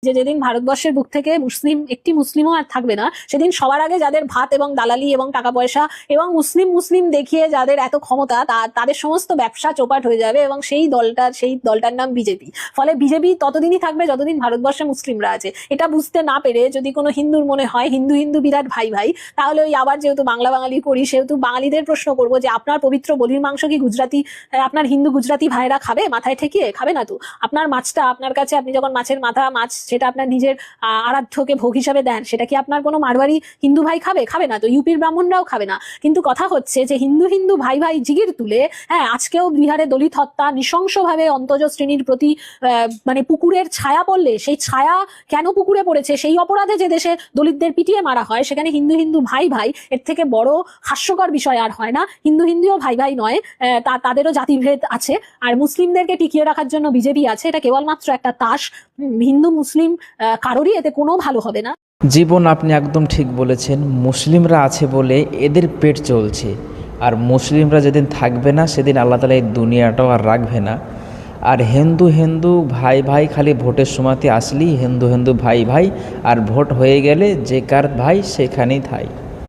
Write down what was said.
যে যেদিন ভারতবর্ষের বুক থেকে একটি মুসলিমও আর থাকবে না, সেদিন সবার আগে যাদের ভাত এবং দালালি এবং টাকা পয়সা এবং মুসলিম মুসলিম দেখিয়ে যাদের এত ক্ষমতা, তাদের সমস্ত ব্যবসা চোপাট হয়ে যাবে এবং সেই দলটার নাম বিজেপি। ফলে বিজেপি ততদিনই থাকবে যতদিন ভারতবর্ষে মুসলিমরা আছে। এটা বুঝতে না পেরে যদি কোনো হিন্দুর মনে হয় হিন্দু হিন্দু বিরাট ভাই ভাই, তাহলে ওই আবার যেহেতু বাংলা বাঙালি করি, সেহেতু বাঙালিদের প্রশ্ন করবো যে আপনার পবিত্র বলির মাংস কি আপনার হিন্দু গুজরাটি ভাইরা খাবে? মাথায় ঠেকিয়ে খাবে না তো। আপনার মাছটা আপনার কাছে, আপনি যখন মাছের মাছ সেটা আপনার নিজের আরাধ্যকে ভোগ হিসাবে দেন, সেটা কি আপনার কোনো মারওয়ারি হিন্দু ভাই খাবে? খাবে না তো। ইউপির ব্রাহ্মণরাও খাবে না। কিন্তু কথা হচ্ছে যে হিন্দু হিন্দু ভাই ভাই জিগির তুলে, হ্যাঁ, আজকেও বিহারে দলিত হত্যা নৃশংসভাবে অন্তজ শ্রেণীর প্রতি মানে পুকুরের ছায়া পড়লে, সেই ছায়া কেন পুকুরে পড়েছে, সেই অপরাধে যে দেশে দলিতদের পিটিয়ে মারা হয়, সেখানে হিন্দু হিন্দু ভাই ভাই, এর থেকে বড় হাস্যকর বিষয় আর হয় না। হিন্দু হিন্দুও ভাই ভাই নয়, তাদেরও জাতিভেদ আছে। আর মুসলিমদেরকে টিকিয়ে রাখার জন্য বিজেপি আছে। এটা কেবলমাত্র একটা তাস। হিন্দু মুসলিম কারোরই এতে কোনো ভালো হবে না। জীবন, আপনি একদম ঠিক বলেছেন। মুসলিমরা আছে বলে এদের পেট চলছে, আর মুসলিমরা যেদিন থাকবে না সেদিন আল্লাহ তাআলা এই দুনিয়াটাও আর রাখবে না। আর হিন্দু হিন্দু ভাই ভাই খালি ভোটের সময়তে আসলেই হিন্দু হিন্দু ভাই ভাই, আর ভোট হয়ে গেলে যে কার ভাই সেখানেই থাই।